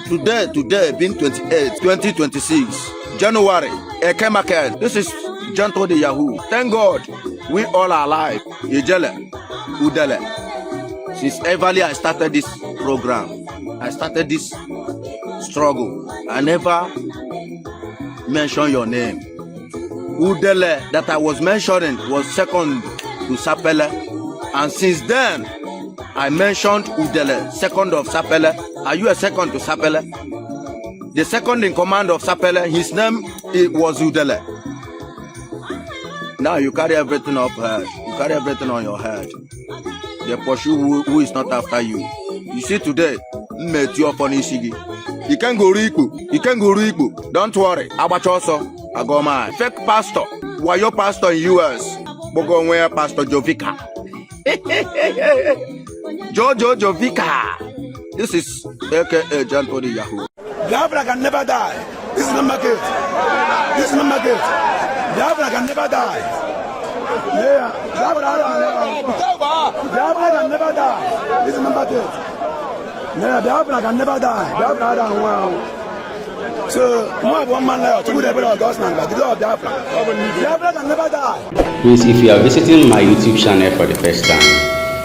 Today being 28, 2026, January, Eke Market. This is Gentle the Yahoo. Thank God we all are alive. Yejele, Udele. Since everly I started this program, I started this struggle. I never mentioned your name. Udele that I was mentioning was second to Sapele. And since then, I mentioned Udele, second of Sapele. Are you a second to Sapele? The second in command of Sapele, his name was Udele. Now you carry everything up head. You carry everything on your head. They pursue who is not after you. You see today, met you up on Ishigi. You can go Riku. You can go Riku. Don't worry. Abachoso, Agoma. Fake pastor. Why your pastor in US? Bogomwe Pastor Jovica. Jojo Jovica. This is AKA Gentle the Yahoo. Biafra can never die. This is number gate. This is number gate. Biafra can never die. Yeah. Biafra can never die. This is number gate. Yeah, Biafra can never die. Biafra can wow. So, more one man left. Two level of Gosman, but the law of Biafra. Biafra can never die. Please, if you are visiting my YouTube channel for the first time,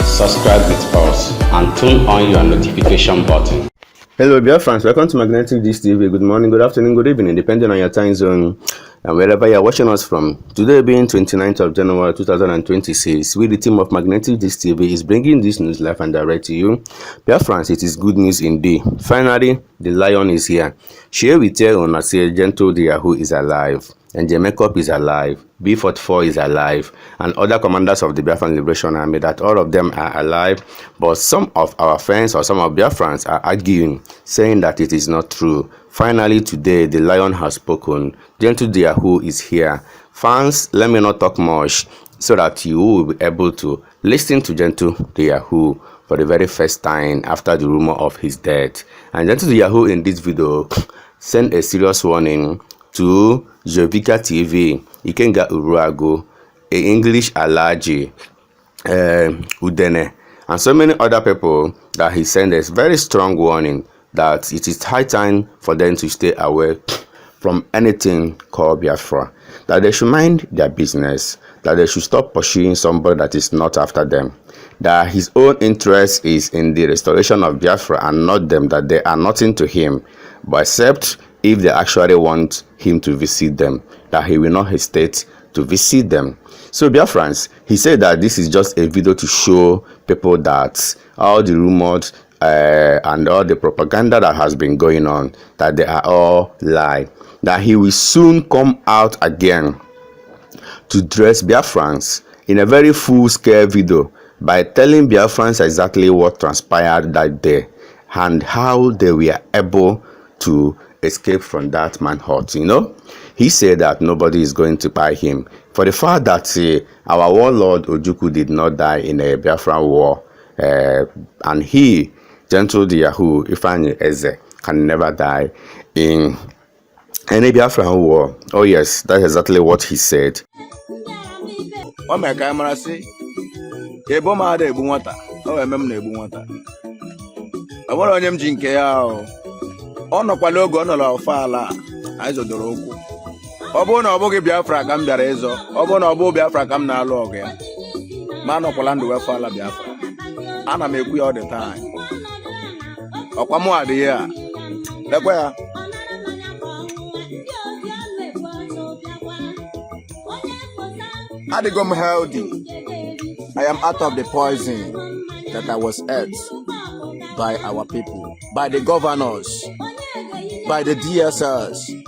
subscribe with us and turn on your notification button. Hello Biafrans, welcome to Magnetic Gist TV. Good morning, good afternoon, good evening, depending on your time zone and wherever you are watching us from. Today being 29th of January 2026, we the team of Magnetic Gist TV is bringing this news live and direct to you. Biafrans, it is good news indeed. Finally, the lion is here. Share with you on say Gentle the Yahoo is alive, and the makeup is alive, B44 is alive, and other commanders of the Biafran Liberation Army, that all of them are alive. But some of our friends or some of Biafrans are arguing, saying that it is not true. Finally, today, the lion has spoken. Gentle the Yahoo is here. Fans, let me not talk much so that you will be able to listen to Gentle the Yahoo for the very first time after the rumor of his death. And Gentle the Yahoo in this video sent a serious warning to Jovica TV, Ikenga Uruago, a English Alaji, Udene, and so many other people, that he sent a very strong warning that it is high time for them to stay away from anything called Biafra, that they should mind their business, that they should stop pursuing somebody that is not after them, that his own interest is in the restoration of Biafra and not them, that they are nothing to him, but except if they actually want him to visit them, that he will not hesitate to visit them. So Biafrans, he said that this is just a video to show people that all the rumors and all the propaganda that has been going on, that they are all lie, that he will soon come out again to dress Biafrans in a very full-scale video by telling Biafrans exactly what transpired that day and how they were able to escape from that manhunt. You know, he said that nobody is going to buy him for the fact that our warlord Ojukwu did not die in a Biafran war, and he, Gentle the Yahoo, Ifeanyi Eze, can never die in any Biafran war. Oh yes, that's exactly what he said. Oh my camera say, Ebo ma ada ebu nwata, o emem na ebu nwata. Awara onye m ji nke ya o. Ọ nọkwala oge ọ nọrọ ọfala anyị zọdoro okwu. Ọ bụrụ na ọ bụghị Biafra ka m bịara ịzọ, ọ bụrụ na ọ bụ Biafra ka m na-alụ ọgụ ya, ma nọkwala ndụ wefala Biafra. Ana m ekwu ya all the time. Ọkwa mụ adịghị ya. Lekwa ya. Adịgo m healthy. I am out of the poison that I was ate by our people, by the governors, by the DSS.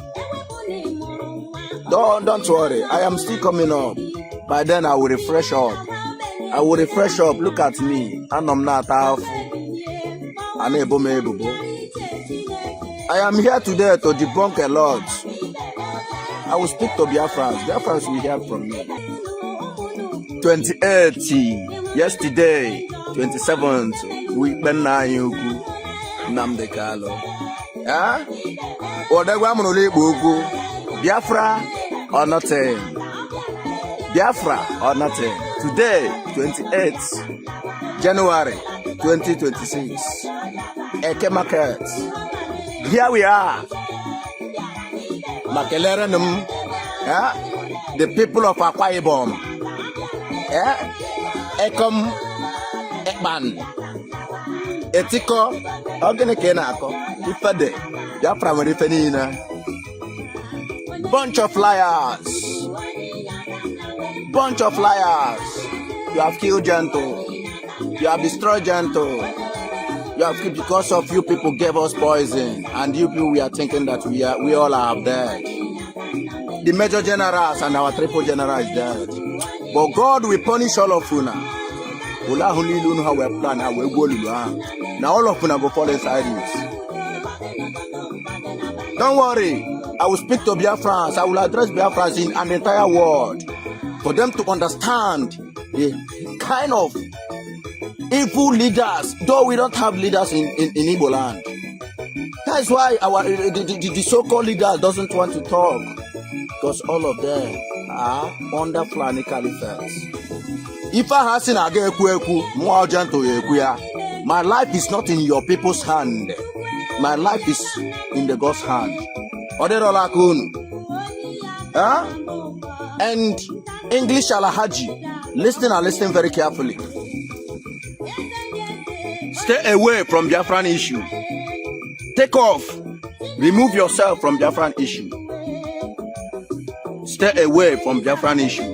Don't worry, I am still coming up. By then I will refresh up. I will refresh up. Look at me. I am here today to debunk a lot. I will speak to Biafrans. Biafrans will hear from me. 28th, yesterday, 27th, we been Nnamdi Kanu. Biafra or nothing. Biafra or nothing. Today, 28th January 2026. Eke Market. Here we are. Makelerenum, the people of Akwa Ibom, Ekom, Ekman, Etiko, Ogenekenako, Ifade, Biafra Merifenina. Bunch of liars. Bunch of liars. You have killed Gentle. You have destroyed Gentle. You have killed because of you people gave us poison. And you people we are thinking that we all are dead. The major generals and our triple general is dead. But God will punish all of you now. Now all of you go fall inside it. Don't worry. I will speak to Biafrans. I will address Biafrans in an entire world for them to understand the kind of evil leaders. Though we don't have leaders in Igbo land. That's why the so-called leaders doesn't want to talk, because all of them are under Fulani Caliphate. If I have seen my life is not in your people's hand. My life is in the God's hand. And English Alahaji, listen very carefully. Stay away from Biafran issue. Take off. Remove yourself from Biafran issue. Stay away from Biafran issue.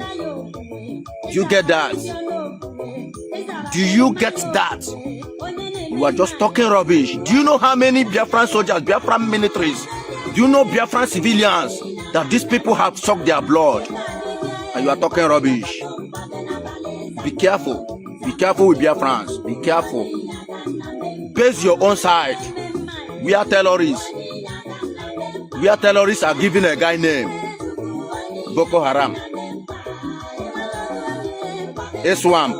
Do you get that? Do you get that? You are just talking rubbish. Do you know how many Biafran soldiers, Biafran militaries, do you know Biafran civilians that these people have sucked their blood? And you are talking rubbish. Be careful. Be careful with Biafrans. Be careful. Base your own side. We are terrorists. We are terrorists are giving a guy name Boko Haram. A swamp.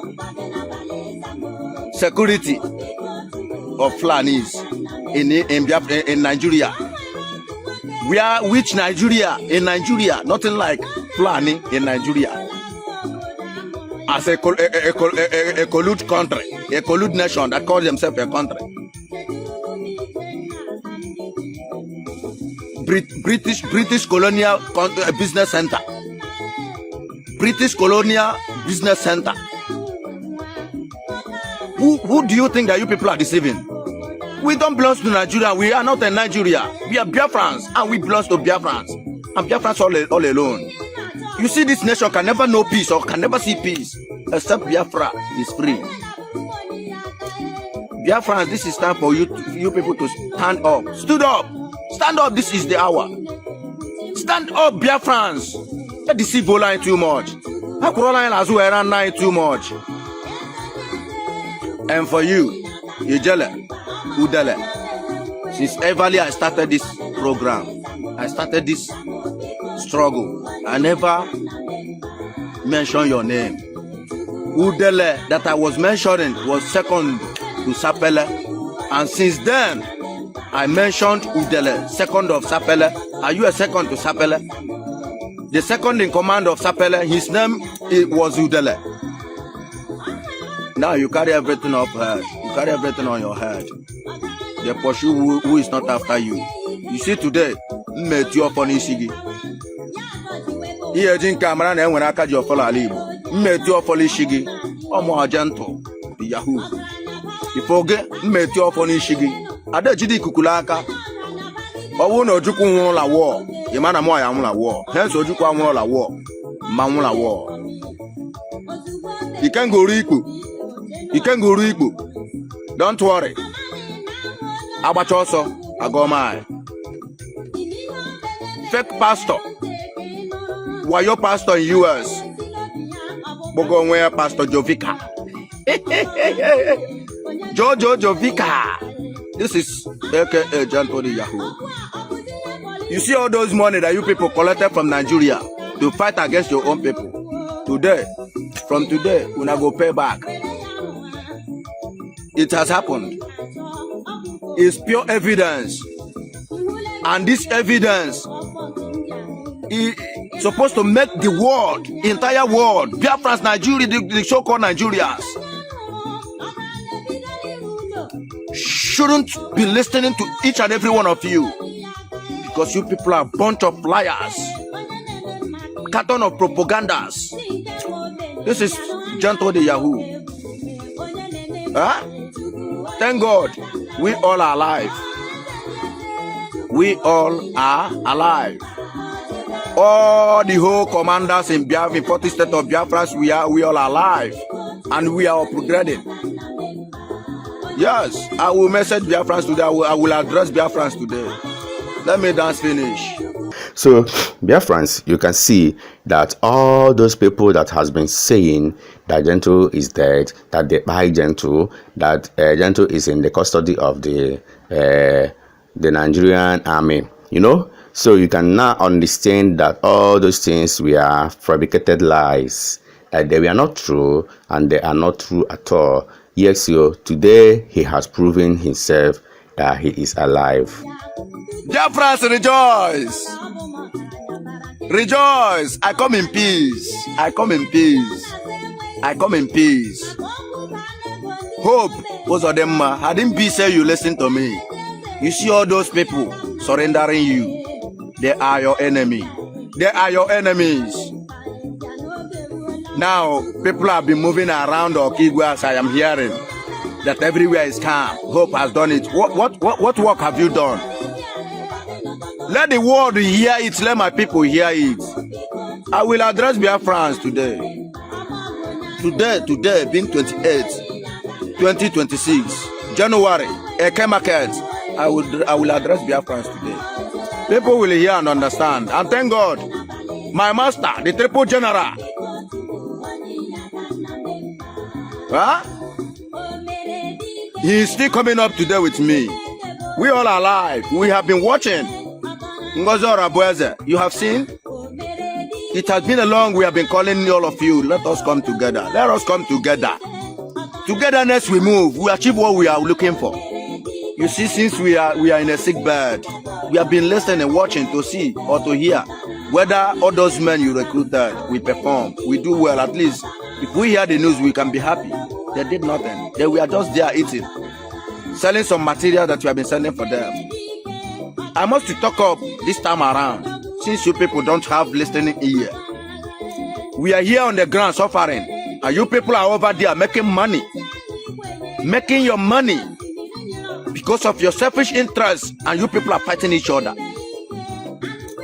Security of Fulanis in Nigeria. We are which Nigeria? In Nigeria, nothing like Fulani in Nigeria. As a collude country, a collude nation that calls themselves a country. British colonial business center. British colonial business center. Who do you think that you people are deceiving? We don't belong to Nigeria. We are not in Nigeria. We are Biafrans and we belong to Biafrans. And Biafrans all alone. You see, this nation can never know peace or can never see peace except Biafra is free. Biafrans, this is time for you people to stand up. Stood up. Stand up. This is the hour. Stand up, Biafrans. Don't deceive Bola too much. Too much. And for you, Ijele, Udele, since everly I started this program, I started this struggle, I never mentioned your name. Udele that I was mentioning was second to Sapele, and since then I mentioned Udele, second of Sapele. Are you a second to Sapele? The second in command of Sapele, his name was Udele. Now you carry everything up head. You carry everything on your head. They pursue who is not after you. You see today, met you up on Isigi. Here in camera and when I catch your follow Ali. Met you up on Ishigi. Or more gentle. The Yahoo. You forget, met you up on Ishigi. Ada Jidi Kukulaka. Or no Juku la war. Yamana Moya la war. Hence Ojuka la war. Mamula war. You can go Riku. You can go Riku. Don't worry. Abachoso, Agomai. Fake pastor. Wayo pastor in US. Bogomwe Pastor Jovika. Jojo Jovika. This is AKA Janto the Yahoo. You see all those money that you people collected from Nigeria to fight against your own people. Today, from today, we now go pay back. It has happened. It's pure evidence. And this evidence is supposed to make the world, entire world, Biafrans, Nigeria, the so-called Nigerians. Shh. shouldn't be listening to each and every one of you, because you people are a bunch of liars, carton of propagandas. This is Gentle the Yahoo. Huh? Thank God we all are alive. We all are alive. All the whole commanders in Biafra, in 40 state of Biafra, we all alive, and we are upgrading. Yes, I will message Biafrans today. I will address Biafrans today. Let me dance finish. So, Biafrans, you can see that all those people that has been saying that Gentle is dead, that they buy Gentle, that Gentle is in the custody of the Nigerian army, you know. So you can now understand that all those things were fabricated lies, that they were not true, and they are not true at all. Yes, so today he has proven himself that he is alive. Biafrans, rejoice! Rejoice! I come in peace. I come in peace. I come in peace. Hope was of them. I didn't be say you listen to me. You see all those people surrendering you. They are your enemy. They are your enemies. Now, people have been moving around Okigwe as I am hearing that everywhere is calm. Hope has done it. What work have you done? Let the world hear it. Let my people hear it. I will address Biafrans today. Today being 28, 2026, January, Eke Market. I will address Biafrans today. People will hear and understand. And thank God, my master, the triple general. Huh? He is still coming up today with me. We all are alive. We have been watching. You have seen? It has been a long we have been calling all of you. Let us come together. Let us come together. Togetherness we move. We achieve what we are looking for. You see, since we are in a sick bed, we have been listening and watching to see or to hear whether all those men you recruited, we perform, we do well. At least if we hear the news, we can be happy. They did nothing. They were just there eating, selling some material that we have been sending for them. I must to talk up this time around, since you people don't have listening ear. We are here on the ground suffering, and you people are over there making money, making your money because of your selfish interests, and you people are fighting each other,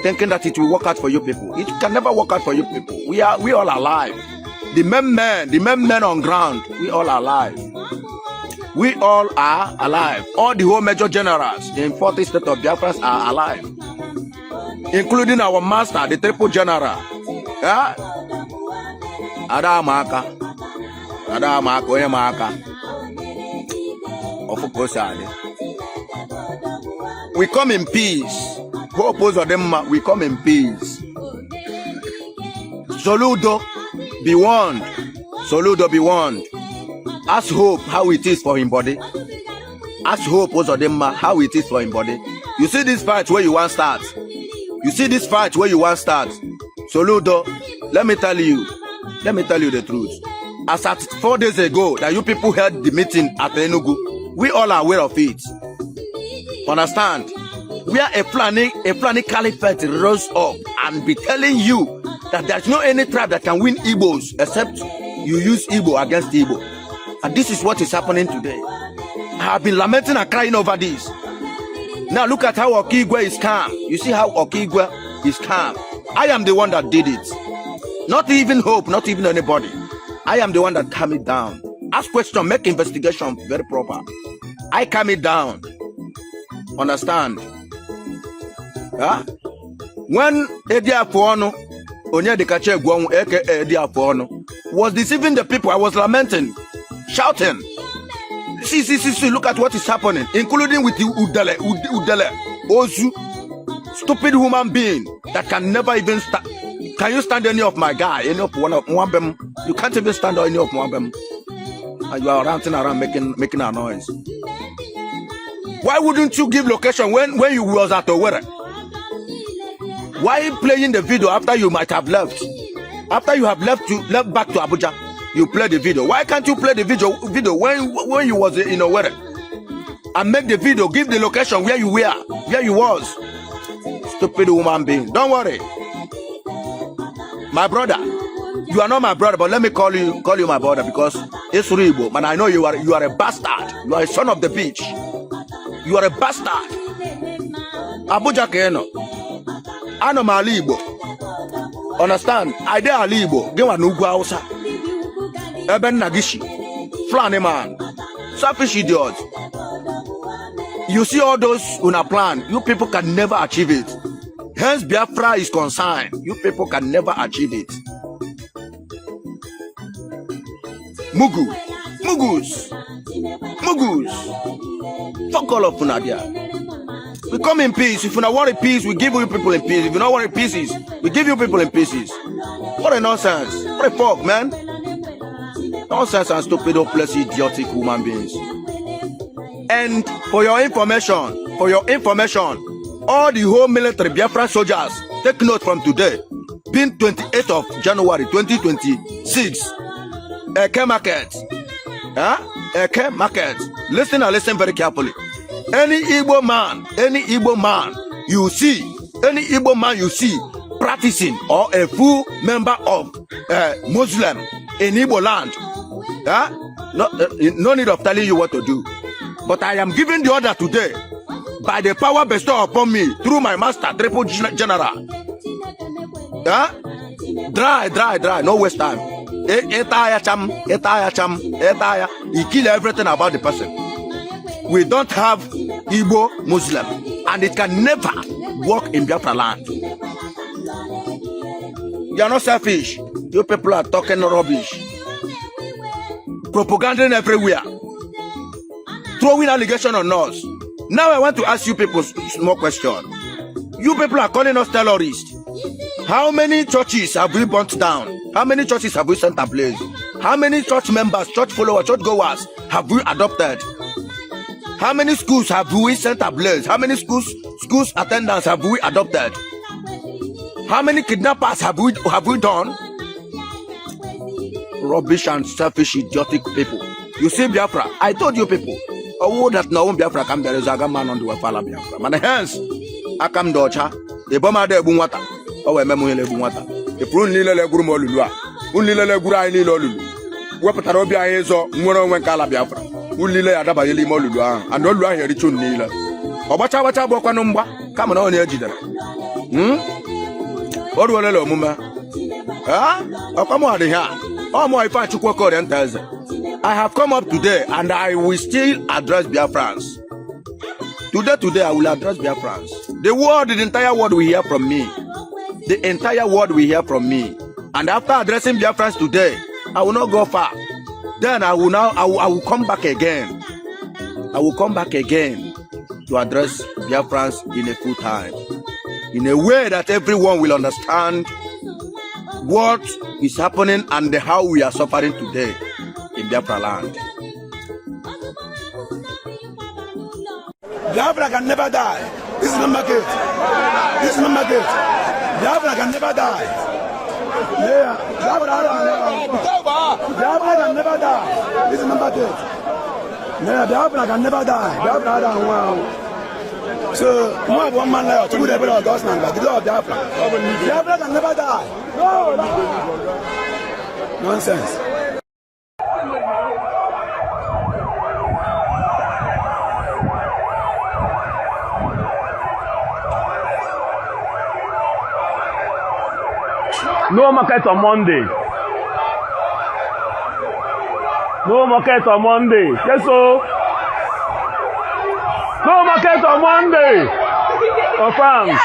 thinking that it will work out for you people. It can never work out for you people. We all alive. The men on ground, we all are alive. We all are alive. All the whole major generals in 40 state of Biafra are alive, including our master, the triple general. Yeah? Adamaka, we come in peace. Hope of them, we come in peace. Soludo, be warned. Soludo, be warned. Ask Hope how it is for him body. Ask Hope also them how it is for him body. You see this fight where you want start. You see this fight where you want start. Soludo, let me tell you the truth. As at 4 days ago that you people held the meeting at Enugu, we all are aware of it. Understand? We are a planning caliphate rose up and be telling you that there's no any tribe that can win Igbos except you use Igbo against Igbo. And this is what is happening today. I have been lamenting and crying over this. Now look at how Okigwe is calm. You see how Okigwe is calm. I am the one that did it. Not even Hope, not even anybody. I am the one that calm it down. Ask question, make investigation very proper. I calm it down. Understand? Huh? When Edi Afuono, Onyedikache Gwonwu, aka Edi Afuono, was deceiving the people, I was lamenting, shouting. See, look at what is happening, including with the Udele, Ozu, stupid human being that can never even stand. Can you stand any of my guy, any of one of them? You can't even stand any of one of them. And you are ranting around making a noise. Why wouldn't you give location when you was at Owerri? Why playing the video after you might have left? After you have left back to Abuja, you play the video. Why can't you play the video when you was in Owerri? and make the video, give the location where you were, where you was. Stupid woman being. Don't worry. My brother, you are not my brother, but let me call you my brother because it's Ribo. Man, I know you are a bastard. You are a son of the bitch. You are a bastard. Abuja Keno. Ano Malibo. Understand? I dare Alibo. Give an Ugu Hausa. Eben Nagishi. Flanny man. Selfish idiot. You see all those on a plan, you people can never achieve it. Hence Biafra is concerned. You people can never achieve it. Mugus. Fuck all of Funadia. We come in peace. If you don't want a peace, we give you people in peace. If you don't want pieces, we give you people in pieces. What a nonsense. What a fuck, man. Nonsense and stupid, hopeless, idiotic human beings. And for your information, all the whole military Biafran soldiers, take note from today, being 28th of January 2026, Eke Market. Eke Market. Listen and listen very carefully. Any Igbo man you see practicing or a full member of Muslim in Igbo land, no need of telling you what to do. But I am giving the order today by the power bestowed upon me through my master, Triple General. Dry, no waste time. He kill everything about the person. We don't have Igbo Muslim, and it can never work in Biafra land. You are not selfish. You people are talking rubbish. Propaganda everywhere. Throwing allegation on us. Now I want to ask you people more question. You people are calling us terrorists. How many churches have we burnt down? How many churches have we sent ablaze? How many church members, church followers, church goers have we adopted? How many schools have we sent ablaze? How many schools attendants have we adopted? How many kidnappers have we done? Rubbish and selfish, idiotic people. You see Biafra? I told you people. Oh, that no one Biafra come there is a man on the Wafala Biafra. Man, hence, I come docha. The bomber de Bunwata. Oh, a memory Bunwata. The prune lila grumolua. Unlila gura in Lulu. Wapatarobia is or Muron Kala Biafra. Ulila Adabayeli Molua. And all right here, Richun Nila. Obacha Bokanumba. Come on, Ejida. What will hello, Mumma? Oh, come on, here. Oh, my fight to Quaco and Thursday. I have come up today and I will still address Biafrans. Today I will address Biafrans. The entire world will hear from me. The entire world will hear from me. And after addressing Biafrans today, I will not go far. Then I will come back again. I will come back again to address Biafrans in a full time. In a way that everyone will understand what is happening and how we are suffering today in Biafra land. Biafra can never die. This is number 8. Biafra can never die. Yeah, Biafra can never die. This is number 8. Yeah, Biafra can never die. Biafra can wow. So, more one man left. Two level of Gosman, but the door of Biafra. Biafra can never die. No. Nonsense. No market on Monday. No market on Monday. Yes, so. No market on Monday. Confirm.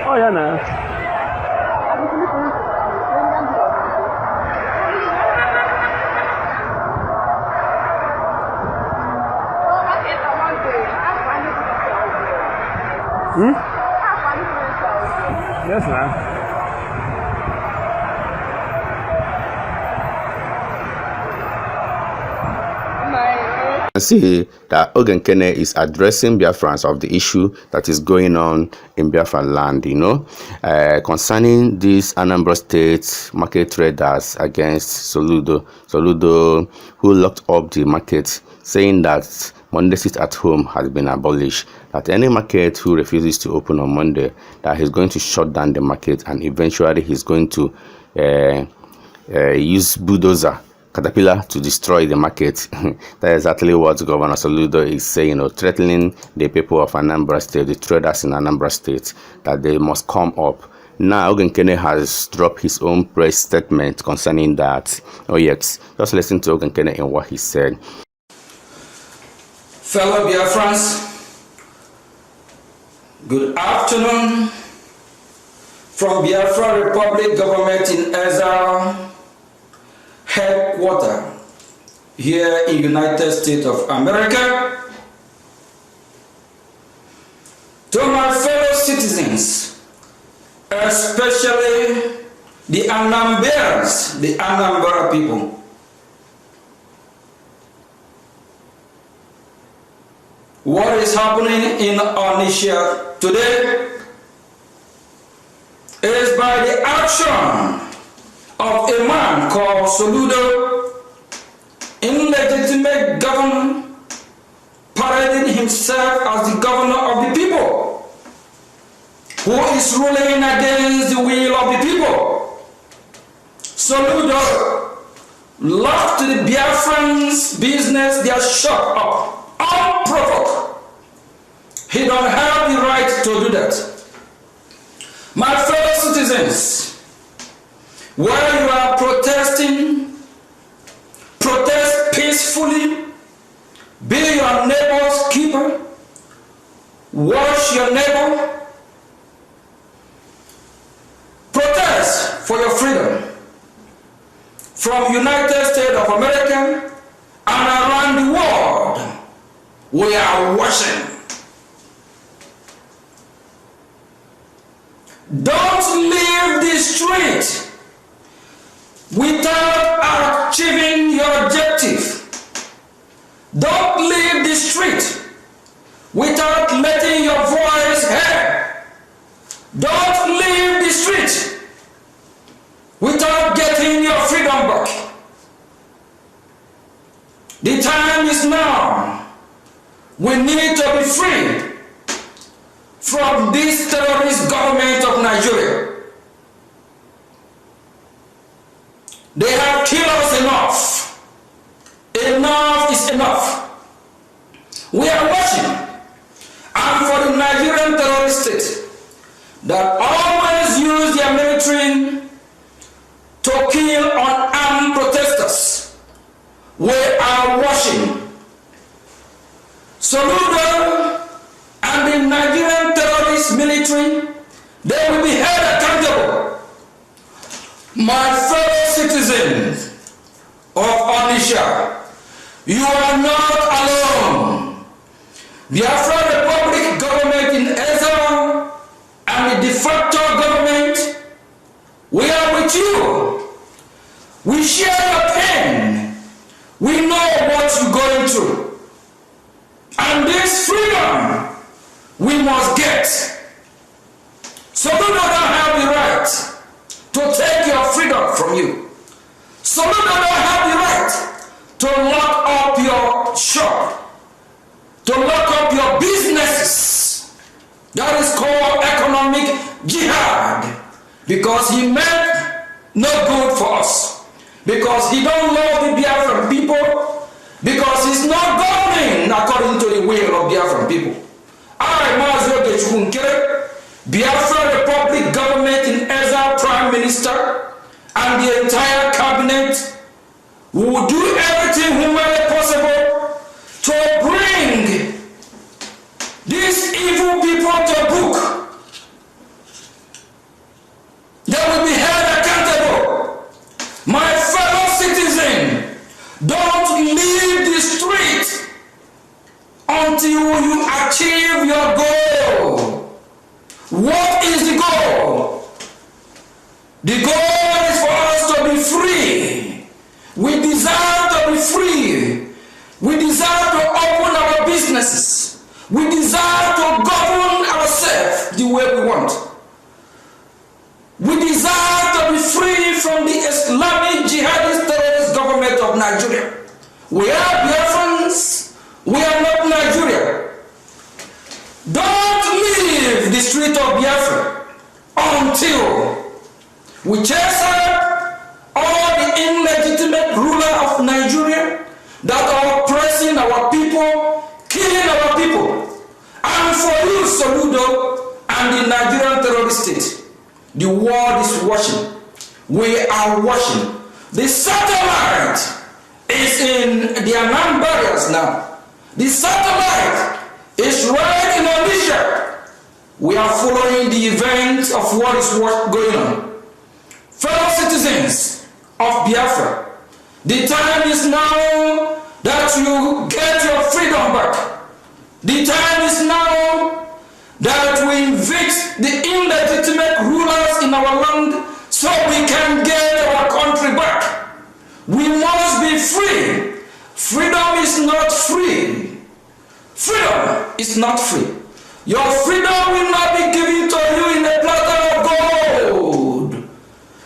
Oh, yeah, nah. Yes, ma'am. See that Ogenkene is addressing Biafrans of the issue that is going on in Biafra land, concerning this Anambra State market traders against Soludo, who locked up the market, saying that Monday sit at home has been abolished, that any market who refuses to open on Monday, that he's going to shut down the market, and eventually he's going to use bulldozer caterpillar to destroy the market. That's exactly what Governor Soludo is saying, threatening the people of Anambra State, the traders in Anambra State, that they must come up. Now, Ogenkene has dropped his own press statement concerning that. Oh yes, just listen to Ogenkene and what he said. Fellow Biafrans, good afternoon from Biafra Republic Government in Ezra headquarters here in United States of America. To my fellow citizens, especially the Anambras, the Anambra people, what is happening in Onitsha today is by the action of a man called Soludo, illegitimate governor, parading himself as the governor of the people, who is ruling against the will of the people. Soludo locked the Biafrans' business, their shop up, unprovoked. He don't have the right to do that. My fellow citizens, where you are protesting, protest peacefully, be your neighbor's keeper, watch your neighbor, protest for your freedom. From United States of America and around the world, we are watching. Don't leave the street without achieving your objective. Don't leave the street without letting your voice heard. Don't leave the street without getting your freedom back. The time is now. We need to be free from this terrorist government of Nigeria. They have killed us enough. Enough is enough. We are watching. And for the Nigerian terrorist state that always use their military to kill unarmed protesters, we are watching. Soludo and the Nigerian terrorist military, they will be held accountable. My fellow citizens of Onitsha, you are not alone. Biafra Republic government in Ezra and the de facto government, we are with you. We share your pain. We know what you're going through. And this freedom we must get. So we don't have the right to take your freedom from you. So we don't have the right to lock up your shop, to lock up your businesses. That is called economic jihad, because he meant no good for us, because he don't love the Biafran people, because he's not governing according to the will of Biafran people. Biafra Republic government in Ezra Prime Minister and the entire cabinet will do everything humanly possible to bring these evil people to book. dress the way we want. We desire to be free from the Islamic jihadist terrorist government of Nigeria. We are Biafrans, we are not Nigeria. Don't leave the street of Biafra until we chase out all the illegitimate ruler of Nigeria that are oppressing our people, killing our people. And for you, Soludo, and the Nigerian terrorist state, the world is watching. We are watching. The satellite is in the Anambra now. The satellite is right in Odisha. We are following the events of what is going on. Fellow citizens of Biafra, the time is now that you get your freedom back. The time is now that we evict the illegitimate rulers in our land so we can get our country back. We must be free. Freedom is not free. Freedom is not free. Your freedom will not be given to you in a platter of gold.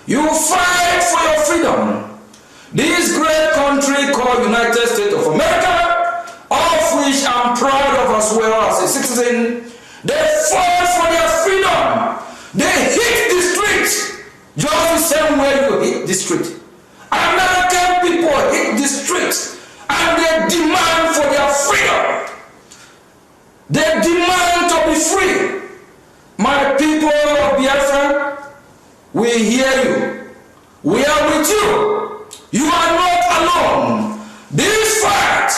You fight for your freedom. This great country called United States of America, of which I'm proud of as well as a citizen, they fought for their freedom. They hit the street just the same way you hit the street. American people hit the street and they demand for their freedom. They demand to be free. My people of Biafra, we hear you. We are with you. You are not alone. This fight,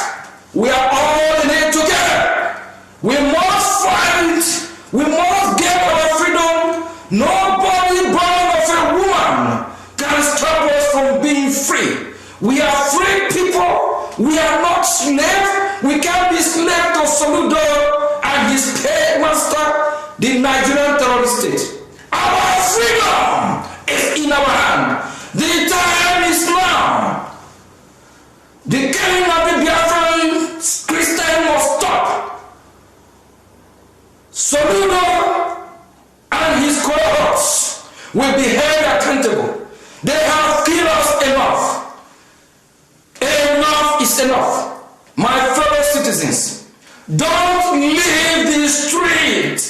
we are all in it together. We must fight. We must get our freedom. Nobody born of a woman can stop us from being free. We are free people. We are not slaves. We can't be slaves to Soludo and his paid master, the Nigerian terrorist state. Our freedom is in our hand. The time is now. The killing of the Biafran Christian must stop. Soludo and his cohorts will be held accountable. They have killed us enough. Enough is enough. My fellow citizens, don't leave the street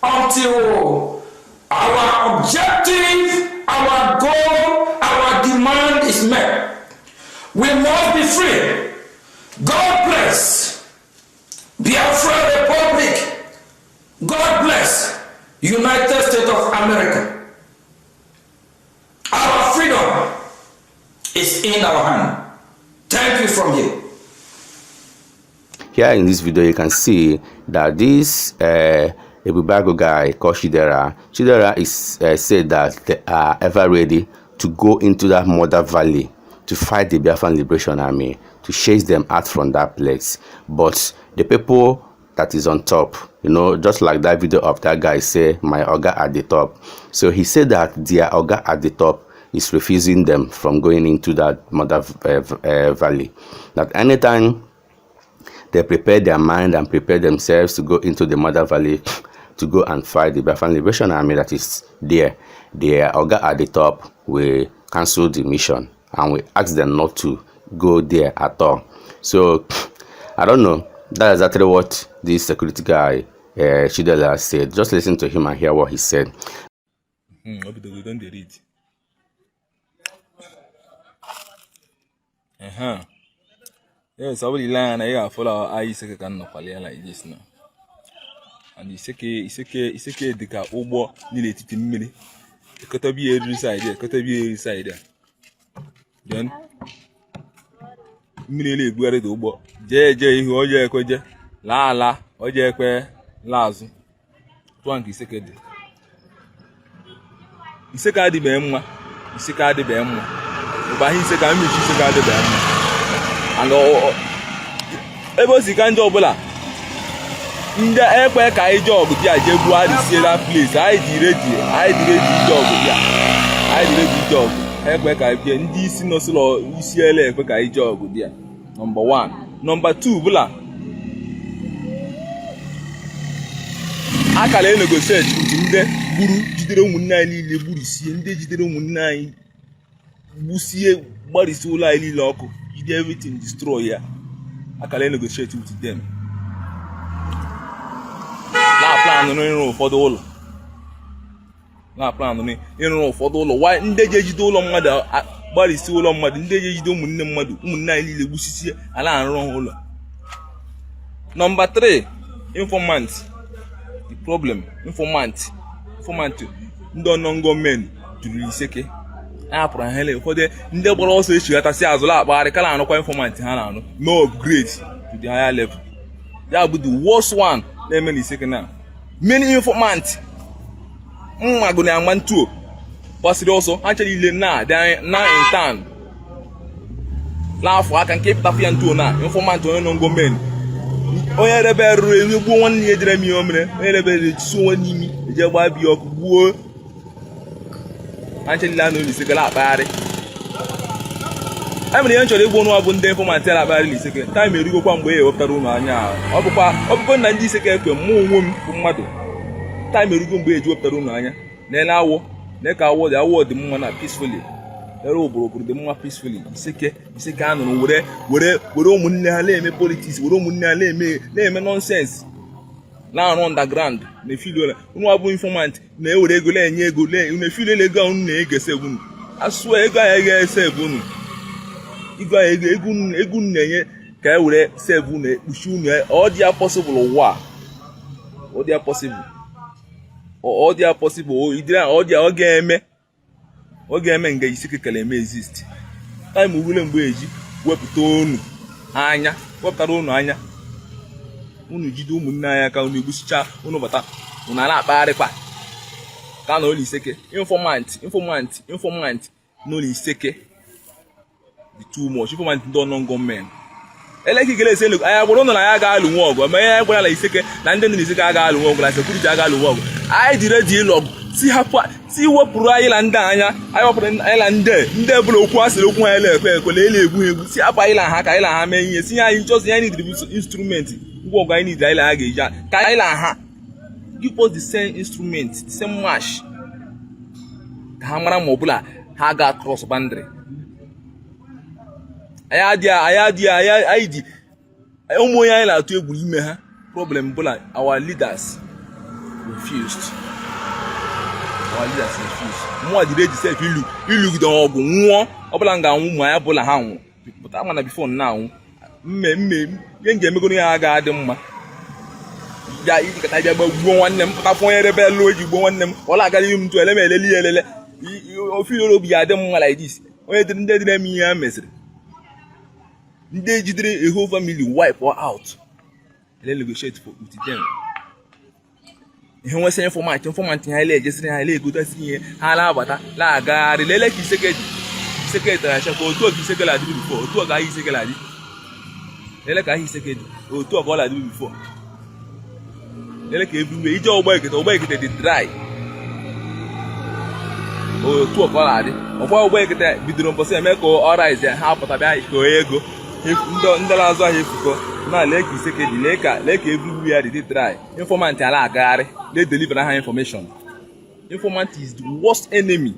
until our objective, our goal, our demand is met. We must be free. God bless Biafra Republic. God bless United States of America. Our freedom is in our hand. Thank you from here. Here in this video, you can see that this Ebubago guy called Chidera is said that they are ever ready to go into that Mother Valley to fight the Biafran Liberation Army, to chase them out from that place. But the people that is on top, you know, just like that video of that guy say, my Oga at the top. So he said that their Oga at the top is refusing them from going into that Mother Valley. That anytime they prepare their mind and prepare themselves to go into the Mother Valley to go and fight the Biafran Liberation Army that is there, their Oga at the top will cancel the mission and we ask them not to go there at all. So I don't know. That's exactly what this security guy Chidela said. Just listen to him and hear what he said. Yes, I will learn. I follow. I say can no like this now. And it's okay. The car obo nearly 15 minutes. The could be every side there. Could be every side there. Then, nearly go to obo. J. Who oje koje? La. Oje kwe lazu. Twank is okay. Iseka di bemwa. Iseka di bemwa. But he said, I'm Iseka di bemwa. And ebe si ka ndị ọbụla ndị ekwe ka anyị jọg bịa je Buhari sie that place anyị dị ready jọg bịa anyị dị ready jọg ekwe ka bịa ndị isi nọsụlọ isi ele ekwe ka anyị jọg bịa number 1 number 2 bụla akara negotiate ndị gburu jidere ụmụnne anyị niile gburisie ndị jidere ụmụnne anyị gbusie gbarisi ụlọ anyị niile ọkụ jide everything destroy ya akara negotiate with them na plan n'ịrụ ụfọdụ ụlọ why ndị je ejide ụlọ mmadụ gbarisi ụlọ mmadụ ndị je ejide ụmụnne anyị niile gbusisie ala arụrụ ụlọ. Number 3, informant. The problem, informant ndị ọnọ gọọmenti jụrụ iseke ahapụrụ ha hele ụfọdụ ndị gbara ọsọ echighatasị azụla akpagharị kala anụkwa informant ha na-anụ no upgrade to the higher level. Ya bụ the worst one na-eme na iseke na many informant mmagụ na agba ntuo gbasiri ọsọ ha chere ile na intan n'afọ aka nke pụtapụ ya ntuo na informant onye nọ gọọmenti onye rebe ruru emegbuo nwanne ya ejere m ihe omere onye rebe echiso nwa n'imi eje gbaa bi ọkụ gbuo ha chelile anụ n'iseke akpagharị. E mere ihe nchọrọ ịgwa ụnụ bụ ndị informant ya akpagharị n'iseke taịm erugokwa mgbe ya ewepụtara ụnụ anya ahụ ọ bụkwa na ndị iseke ekwe mụ onwe m bụ mmadụ taịm erugo mgbe eji wepụtara ụnụ anya na-ele awọ na ka awọ dị mma na peacefully ere obodo dị mma peacefully iseke anụrụ were ụmụnne ha na-eme politics were ụmụnne ha na-eme nonsense na-arụ underground na efiliola ụnụ abụ informant na-ewere ego na-enye ego na-efiliola ego ahụ na-egese unu asụ ego ahụ ga-ese ebe unu ego unu na-enye ka e were save unu ekpuchi unu ọ dị ya possible ụwa ọ dị ya possible ọ ga-eme nga iseke kele eme exist time ugule mgbe eji wepụtara unu anya unu jide ụmụnne anya ka unu egbusicha unu bata unu na-akpagharịkwa ka na ụlọ iseke informant n'ụlọ iseke dị too much informant ndị ọnọ gọọmenti eleki gele ese anya gwara ụnụ na ya ga-alụ nwa ọgụ ma ya gwara na iseke na ndị nọ iseke aga alụ nwa ọgụ na sekuriti aga alụ nwa ọgụ anyị dị redi ịlụ ọgụ si wepụrụ anyị na ndị anya anyị wepụrụ anyị na ndị bụla okwu asịrị okwu ha ele ekwe na ele egwu si hapụ anyị na ha ka anyị na ha mee ihe si anyị nchọsi anyị nidiri instrumenti ngwa ọgụ anyị nidiri anyị na ha ga-eji ka anyị na ha give us the same instrument the same march ka ha mara ma ọbụla ha ga cross boundary. anyị dị ụmụ onye anyị na-atụ egwu ime ha problem bụla our leaders refused. Mụnwa dị ready self ilugide ọgwụ nwụọ ọbụla m ga-anwụ ma ya bụla ha nwụ pụta mana bifo na-anwụ ihe m ga-emegoro ya agaghị adị mma ya ijikọta bịa gbuo nwanne m pụtafụ onye rebe elu oji gbuo nwanne m ọ na-agara ihe m tụ ele m elele ya elele ofiloro obi ya adị mma like this onye dịrị ndị dịrị eme ihe ha mesịrị ndị ejidere a whole family wipe out ele negotiate for with them. Ihe nwesị informant ha ele ejesiri ha ele egotasị ihe ha na-abata na-agagharị lele ka iseke tara achakwa otu ọka iseke la adịbụ bifo otu ọka ahịa iseke la adị lele ka ahịa iseke dị otu ọka ọ la adịbụ bifo lele ka ebube ije ọgba ekete dị dry otu ọka ọ la adị ọgba ekete bidoro mbọsị eme ka ọ rise ya ha pụta bịa ka ego ndị na-azụ ahịa efuko na lee ka iseke dị lee ka ebube ya dị dry informant ala agagharị they deliver that information. Informant is the worst enemy.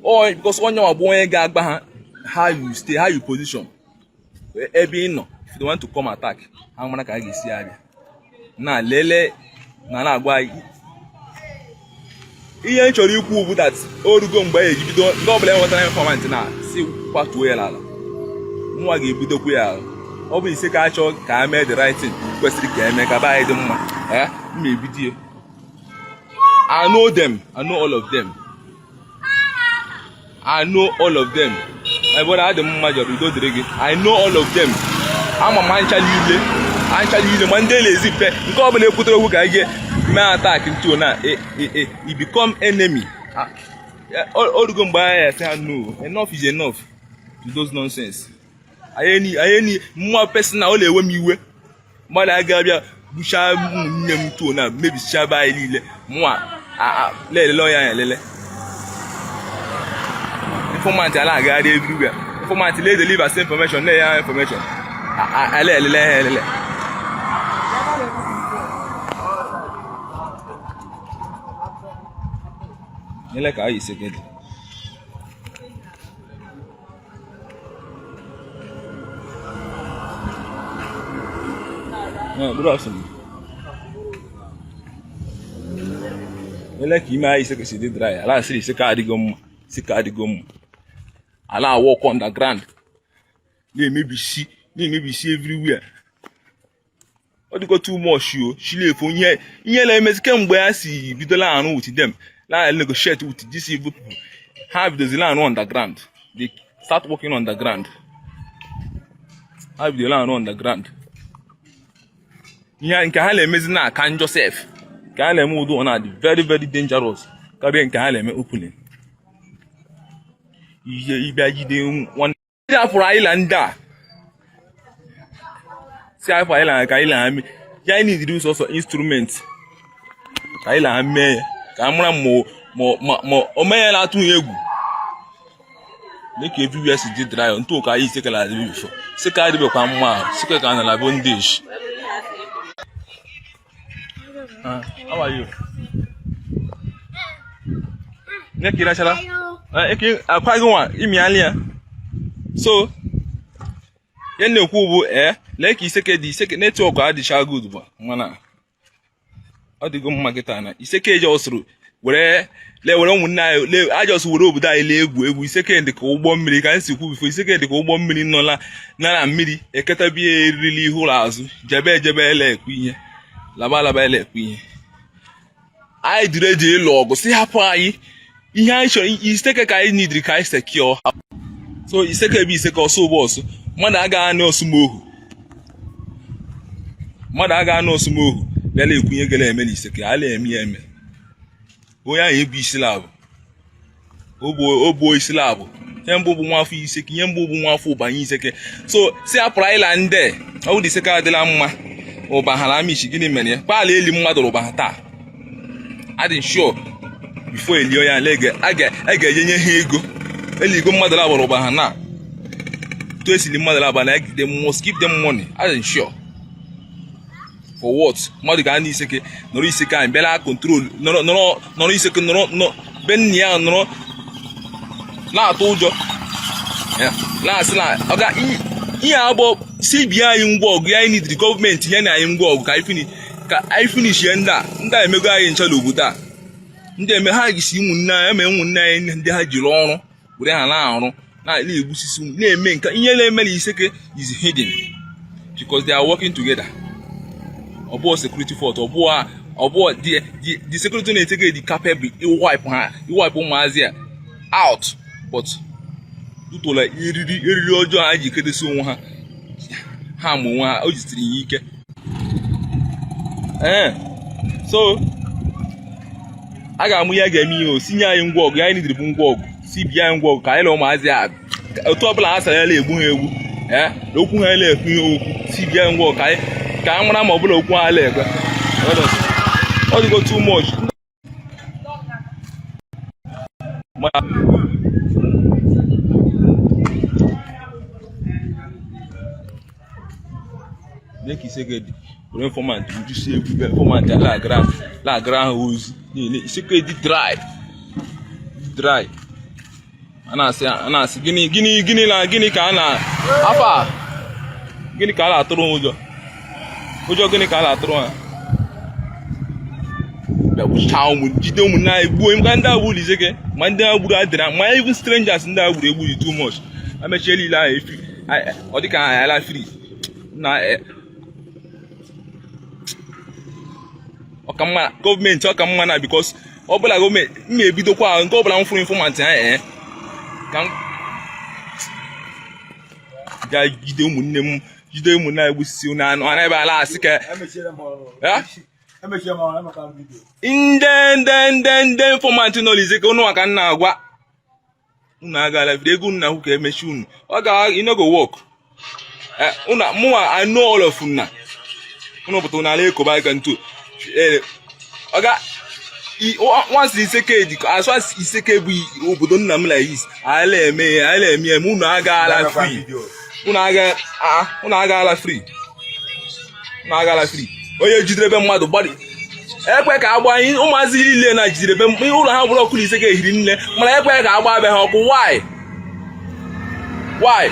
Or because onye wa bụ onye ga-agba ha how you stay, how you position. Ebe ị nọ, if you want to come attack, ha mara ka a ga-esi abịa. Na lele na-agwa ihe m chọrọ ikwu bụ that orugo mgbe ya ejibido ndị ọbụla enwetara informant na si kwatuo ya n'ala. Nwa ga-ebidokwu ya ọ bụ ise ka achọ ka a mee the right thing kwesịrị ka eme ka ba anyị dị mma. Video. I know them. I know all of them. My brother had the major. I know all of them. I'm a man child. Monday lazy pet. Go and put a guy here. Man attack into na. He become enemy. All the go by. I say no. Enough is enough. To those nonsense. I need more personal. Only when you were. Mother Gabia. Busha nyem to na maybe shaba ile mwa lele lawyer ya lele informant ala ga dey everywhere informant le deliver same information le ya information lele Nyele ka ayi sekedi. Bro awesome. Nyele ka ime ayi sekedi dey dry. Ala siri seka adigom. Seka adigom. Ala walk underground. Maybe see everywhere. What go too much you? She live for here. Here let me come where see bidola anu with them. Like negotiate with these people. Have the land underground. They start working underground. Have the land underground. Here in Kahale mezina can Joseph. Kahale mudu on very very dangerous. Kabe in Kahale me opening. You be one for islander. See for island Kahile. Yeah, need to use also instruments. Kahile me. Kamera mo omeye la tun egu. Make everywhere se dey dry unto ka yi se ka la dey before. Se ka dey be kwa mma, se ka na la bondage. How are you? Ne kira chala? Eke akwa gwa imi alia. So yen ne ku bu like iseke di iseke network adi sha good ba. Mana. Odigo market na iseke je osuru were le munna le I just were obodo anyị le egwu iseke ndị ka ụgbọ mmiri ka nsi kwu before iseke ndị ka ụgbọ mmiri nọ na mmiri eketa bi erili hụrụ azụ jebe ele ekwu ihe laba ele ekwu ihe anyị dire je ịlụ ọgụ si hapụ anyị ihe anyị chọrọ iseke ka anyị need ka anyị secure so iseke bi iseke ọsọ ụgbọ mmadụ agaghị na osumohu bele ekwu ihe gele eme n'iseke ala eme onye ahụ ebu isi labụ obo isi labụ ihe mbụ bụ nwafọ iseke ihe mbụ bụ nwafọ ụbanye iseke so si apụrụ island ọ bụ iseke adịla mma ụba ha na mishi gịnị mere ya kpala eli mmadụ ụba ha taa adị sure before eli ya lege a ga-eje nye ha ego eligo mmadụ labụrụ ụba ha na to esili mmadụ labụ na they must give them money adị sure for what mmadụ ga ndị iseke nọrọ iseke anyị bịala control nọrọ iseke nọrọ benni ya nọrọ na-atụ ụjọ na-asị na ọga ihe agbọ si bịa anyị ngwa ọgụ ya anyị nidiri gọọmenti ya na anyị ngwa ọgụ ka anyị finish ya ndị a emego anyị ncha n'obodo a ndị eme ha gisi ụmụnne anyị eme ụmụnne anyị ndị ha jiri ọrụ were ha na-arụ na-egbusisi na-eme nka ihe na-eme na iseke is hidden because they are working together. Obo security force obo the security na take the capable wipe maazia out but to like iriri ojo ha ji kedesi onwe ha mo nwa o jitiri ike so aga mu ya ga mi o sinye anyị ngwa ọgụ anyị nidiri bụ ngwa ọgụ si bịa ngwa ọgụ ka anyị le maazia otu ọbụla ha sara egbu ha egwu okwu ha le ekwu ihe okwu si bịa ngwa ọgụ ka amara ma ọbụla okwu ala ekwe ọ dịgo too much make iseke for informant you see informant la grand house ni iseke di dry ana si gini ka ana afa gini ka ala atụrụ ụjọ gịnị ka a na-atụrụ ha jide ụmụnne anyị gbuo ka ndị agburu iseke ma ndị agburu adịra ma even strangers ndị agburu egburu too much amechie niile ahụ ọ dịka ha ala free na ọkamma gọọmenti ọkamma na because ọbụla gọọmenti m ebidokwa nke ọbụla m fụrụ informant ha ka m ga-jide ụmụnne m jide ụmụnne anyị gbusisi na anụ ebe ala asị ka ndị informant nọ n'izeke ụnụ maka nna agwa unu agala vidio ego unu na-ahụ ka emechi unu ọ ga ino go work mụnwa I know all of unu pụta n'ala ekoba aka ntu ọ ga once iseke dị as far as iseke bụ obodo nna m like this ala eme unu agala free unu agala free onye jidere ebe mmadụ gbadi ekwe ka agba anyị ụmụazị niile na jidere ebe ụlọ ha bụrụ ọkụ na ise ga-ehiri nne mana ekwe ka agba be ha ọkụ why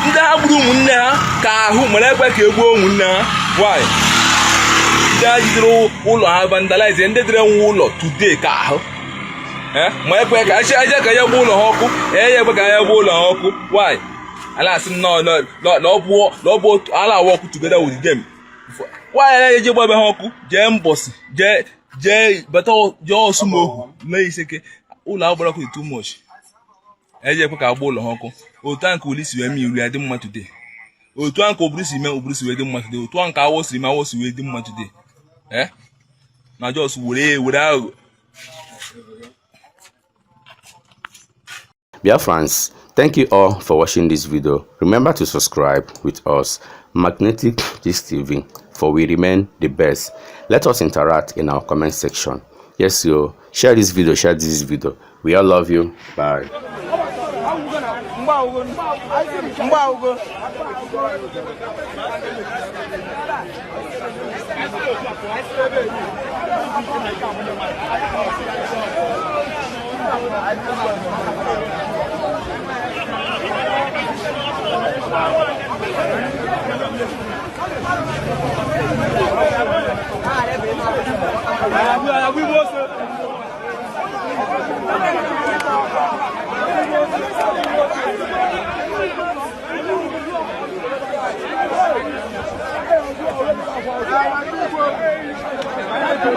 ndị ha gburu ụmụnne ha ka ahụ mana ekwe ka egbuo ụmụnne ha why ndị ha jidere ụlọ ha vandalize ndị dịrị nwe ụlọ today ka ahụ ma ekwe ka aje ka ya gbuo ụlọ ha ọkụ ekwe ka ya gbuo ụlọ ha ọkụ why ala asị ọ bụ ala awọ ọkụ together with them why eje gbabe ha ọkụ jee mbọsị jee bata jee ọsụmohu mee iseke ụlọ agbara ọkụ too much eje ekwe ka agba ụlọ ha ọkụ otu a nke olisi wee mee iru ya dị mma today otu a nke oburu si mee oburu si wee dị mma today otu a nke awọ siri mee awọ si wee dị mma today na jos were ahụ. Biafrans, thank you all for watching this video. Remember to subscribe with us, Magnetic Gist TV, for we remain the best. Let us interact in our comment section. Yes, you share this video. We all love you. Bye.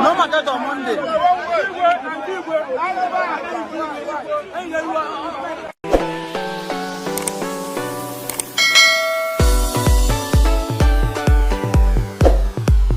No market on Monday.